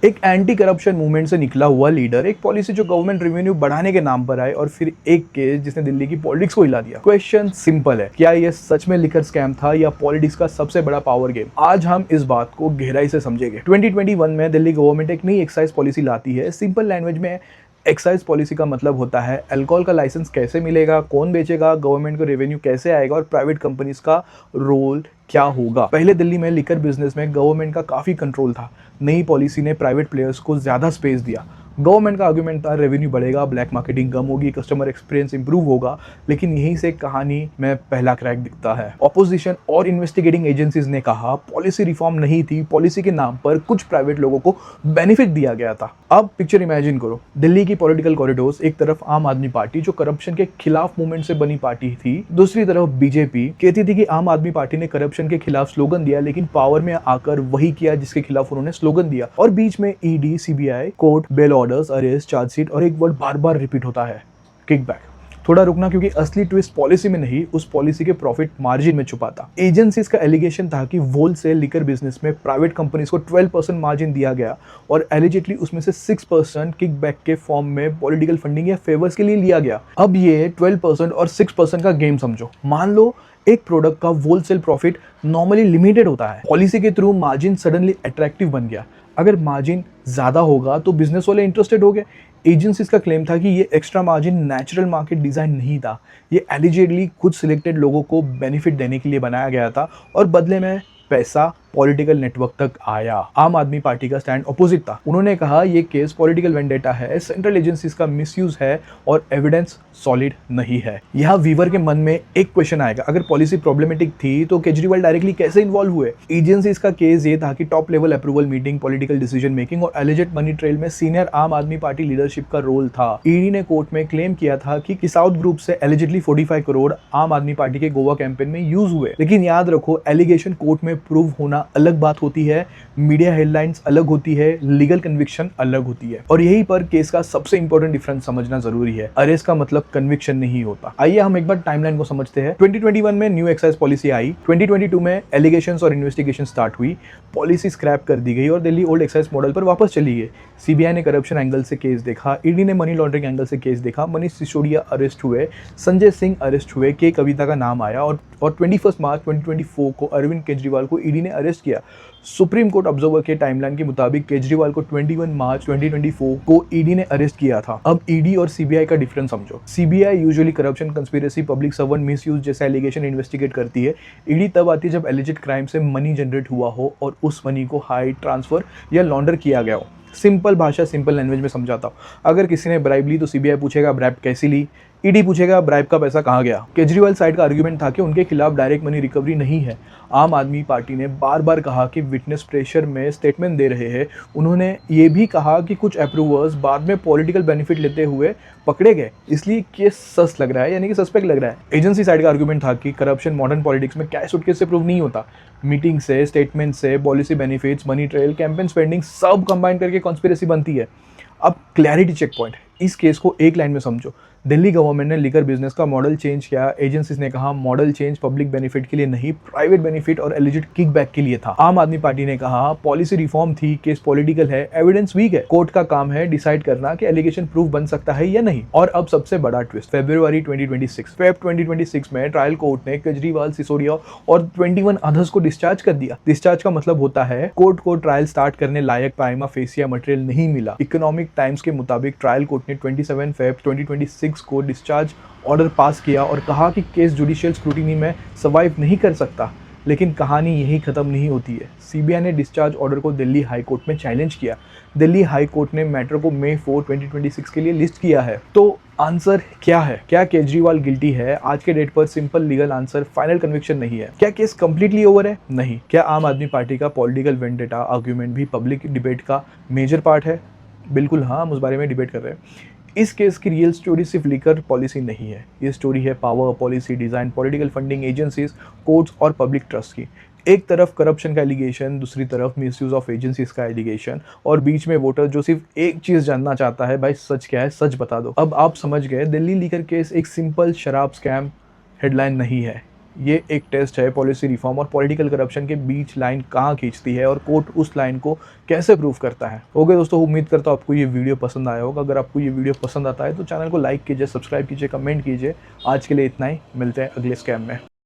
एक anti corruption movement से निकला हुआ लीडर, एक पॉलिसी जो गवर्नमेंट रेवेन्यू बढ़ाने के नाम पर आए, और फिर एक केस जिसने दिल्ली की पॉलिटिक्स को हिला दिया। क्वेश्चन सिंपल है, क्या ये सच में लिकर स्कैम था या पॉलिटिक्स का सबसे बड़ा पावर गेम? आज हम इस बात को गहराई से समझेंगे। 2021 में दिल्ली गवर्नमेंट एक नई एक्साइज पॉलिसी लाती है। सिंपल लैंग्वेज में एक्साइज पॉलिसी का मतलब होता है अल्कोहल का लाइसेंस कैसे मिलेगा, कौन बेचेगा, गवर्नमेंट को रेवेन्यू कैसे आएगा और प्राइवेट कंपनीज का रोल क्या होगा। पहले दिल्ली में लिकर बिजनेस में गवर्नमेंट का काफ़ी कंट्रोल था। नई पॉलिसी ने प्राइवेट प्लेयर्स को ज़्यादा स्पेस दिया। गवर्नमेंट का आर्गुमेंट था रेवेन्यू बढ़ेगा, ब्लैक मार्केटिंग कम होगी, कस्टमर एक्सपीरियंस इंप्रूव होगा। लेकिन यहीं से कहानी में पहला क्रैक दिखता है। ऑपोजिशन और इन्वेस्टिगेटिंग एजेंसीज ने कहा पॉलिसी रिफॉर्म नहीं थी, पॉलिसी के नाम पर कुछ प्राइवेट लोगों को बेनिफिट दिया गया था। अब पिक्चर इमेजिन करो, दिल्ली की पॉलिटिकल कॉरिडोर्स, एक तरफ आम आदमी पार्टी जो करप्शन के खिलाफ मूवमेंट से बनी पार्टी थी, दूसरी तरफ बीजेपी कहती थी कि आम आदमी पार्टी ने करप्शन के खिलाफ स्लोगन दिया, लेकिन पावर में आकर वही किया जिसके खिलाफ उन्होंने स्लोगन दिया। और बीच में ED, CBI, court, bail orders, arrest, chargesheet और एक वर्ड बार बार रिपीट होता है, किकबैक। थोड़ा रुकना, क्योंकि असली ट्विस्ट पॉलिसी में नहीं, उस पॉलिसी के प्रॉफिट मार्जिन में छुपा था। एजेंसीज का एलिगेशन था कि होलसेल लिकर बिजनेस में प्राइवेट कंपनीज को 12% मार्जिन दिया गया और एलिजिटली उसमें से 6% किकबैक के फॉर्म में पॉलिटिकल फंडिंग या फेवर्स के लिए लिया गया। अब ये 12% और 6% का गेम समझो। मान लो एक प्रोडक्ट का होलसेल प्रॉफिट नॉर्मली लिमिटेड होता है, पॉलिसी के थ्रू मार्जिन सडनली अट्रैक्टिव बन गया। अगर मार्जिन ज्यादा होगा तो बिजनेस वाले इंटरेस्टेड हो गए। एजेंसीज का क्लेम था कि ये extra margin natural market design नहीं था, ये एलिजिडली कुछ सिलेक्टेड लोगों को बेनिफिट देने के लिए बनाया गया था और बदले में पैसा पॉलिटिकल नेटवर्क तक आया। आम आदमी पार्टी का स्टैंड अपोजिट था। उन्होंने कहा ये केस पॉलिटिकल वेंडेटा है, सेंट्रल एजेंसीज का मिसयूज है और एविडेंस सॉलिड नहीं है। यहाँ वीवर के मन में एक क्वेश्चन आएगा, अगर पॉलिसी प्रॉब्लमेटिक थी तो केजरीवाल डायरेक्टली कैसे इन्वॉल्व हुए? एजेंसीज का केस ये था कि top level approval meeting, political decision making और एलिजेड मनी ट्रेल में सीनियर आम आदमी पार्टी लीडरशिप का रोल था। ईडी ने कोर्ट में क्लेम किया था कि साउथ ग्रुप से एलिजिडली 45 करोड़ आम आदमी पार्टी के गोवा कैंपेन में यूज हुए। लेकिन याद रखो, एलिगेशन कोर्ट में प्रूव होना अलग बात होती है, मीडिया हेडलाइंस अलग होती है, लीगल कन्विक्शन अलग होती है। और यहीं पर केस का सबसे इंपॉर्टेंट डिफरेंस समझना जरूरी है। अरेस्ट का मतलब कन्विक्शन नहीं होता। आइए हम एक बार टाइमलाइन को समझते हैं। 2021 में न्यू एक्साइज पॉलिसी आई, 2022 में एलिगेशंस और इन्वेस्टिगेशन स्टार्ट हुई, पॉलिसी स्क्रैप कर दी गई और दिल्ली ओल्ड एक्साइज मॉडल पर वापस चली गई। सीबीआई ने करप्शन एंगल से केस देखा, ईडी ने मनी लॉन्ड्रिंग एंगल से केस देखा, मनीष सिसोदिया अरेस्ट हुए, संजय सिंह अरेस्ट हुए, के कविता का नाम आया और 21 मार्च 2024 को अरविंद केजरीवाल को ईडी ने अरेस्ट किया। सुप्रीम कोर्ट ऑब्जर्वर के टाइमलाइन के मुताबिक केजरीवाल को 21 मार्च 2024 को ईडी ने अरेस्ट किया था। अब ईडी और सीबीआई का डिफरेंस समझो। CBI usually corruption, conspiracy, public servant misuse जैसे एलिगेशन इन्वेस्टिगेट करती है। ईडी तब आती है जब एलिजिड क्राइम से मनी जनरेट हुआ हो और उस मनी को हाइड, ट्रांसफर या लॉन्डर किया गया हो। सिंपल भाषा, सिंपल लैंग्वेज में समझाता हूँ। अगर किसी ने ब्राइब ली तो सीबीआई पूछेगा ब्राइब कैसी ली, ईडी पूछेगा ब्राइब का पैसा कहाँ गया। केजरीवाल साइड का आर्गुमेंट था कि उनके खिलाफ डायरेक्ट मनी रिकवरी नहीं है। आम आदमी पार्टी ने बार बार कहा कि विटनेस प्रेशर में स्टेटमेंट दे रहे हैं। उन्होंने ये भी कहा कि कुछ अप्रूवर्स बाद में पॉलिटिकल बेनिफिट लेते हुए पकड़े गए, इसलिए केस सस लग रहा है, यानी कि सस्पेक्ट लग रहा है। एजेंसी साइड का आर्गुमेंट था कि करप्शन मॉडर्न पॉलिटिक्स में कैश सूटकेस से प्रूव नहीं होता, मीटिंग से, स्टेटमेंट से, policy benefits, money trail, campaign spending सब कंबाइन करके कॉन्स्पिरेसी बनती है। अब क्लैरिटी चेक पॉइंट, इस केस को एक लाइन में समझो। दिल्ली गवर्नमेंट ने लिकर बिजनेस का मॉडल चेंज किया। एजेंसीज ने कहा मॉडल चेंज पब्लिक बेनिफिट के लिए नहीं, प्राइवेट बेनिफिट और एलिजिड किकबैक के लिए था। आम आदमी पार्टी ने कहा पॉलिसी रिफॉर्म थी, केस पॉलिटिकल है, एविडेंस वीक है, कोर्ट का काम है डिसाइड करना कि एलिगेशन प्रूफ बन सकता है या नहीं। और अब सबसे बड़ा ट्विस्ट, फरवरी 2026 में ट्रायल कोर्ट ने केजरीवाल, सिसोदिया और 21 अदर्स को डिस्चार्ज कर दिया। डिस्चार्ज का मतलब होता है कोर्ट को ट्रायल स्टार्ट करने लायक प्राइमा फेसिया मटेरियल नहीं मिला। इकोनॉमिक टाइम्स के मुताबिक ट्रायल कोर्ट ने 27 फरवरी 2026 को डिस्चार्ज ऑर्डर पास किया और कहा कि केस जुडिशियल स्क्रूटिनी में सर्वाइव नहीं कर सकता। लेकिन कहानी यही खत्म नहीं होती है। सीबीआई ने डिस्चार्ज ऑर्डर को दिल्ली हाई कोर्ट में चैलेंज किया। दिल्ली हाई कोर्ट ने मैटर को मई 4, 2026 के लिए लिस्ट किया है। तो आंसर क्या है? क्या केजरीवाल गिल्टी है? आज के डेट पर simple legal answer, final conviction नहीं है। क्या केस कंप्लीटली ओवर है? नहीं। क्या आम आदमी पार्टी का पॉलिटिकल वेंडेटा आर्ग्यूमेंट भी पब्लिक डिबेट का मेजर पार्ट है? बिल्कुल हाँ, हम उस बारे में डिबेट कर रहे हैं। इस केस की रियल स्टोरी सिर्फ लिकर पॉलिसी नहीं है, ये स्टोरी है power, policy, design, political funding, agencies, courts और पब्लिक ट्रस्ट की। एक तरफ करप्शन का एलिगेशन, दूसरी तरफ मिसयूज ऑफ एजेंसीज का एलिगेशन और बीच में वोटर जो सिर्फ एक चीज जानना चाहता है, भाई सच क्या है, सच बता दो। अब आप समझ गए, दिल्ली लीकर केस एक सिंपल शराब स्कैम हेडलाइन नहीं है, ये एक टेस्ट है पॉलिसी रिफॉर्म और पॉलिटिकल करप्शन के बीच लाइन कहाँ खींचती है और कोर्ट उस लाइन को कैसे प्रूव करता है। ओके दोस्तों, उम्मीद करता हूँ आपको ये वीडियो पसंद आया होगा। अगर आपको ये वीडियो पसंद आता है तो चैनल को लाइक कीजिए, सब्सक्राइब कीजिए, कमेंट कीजिए। आज के लिए इतना ही, मिलते हैं अगले स्कैम में।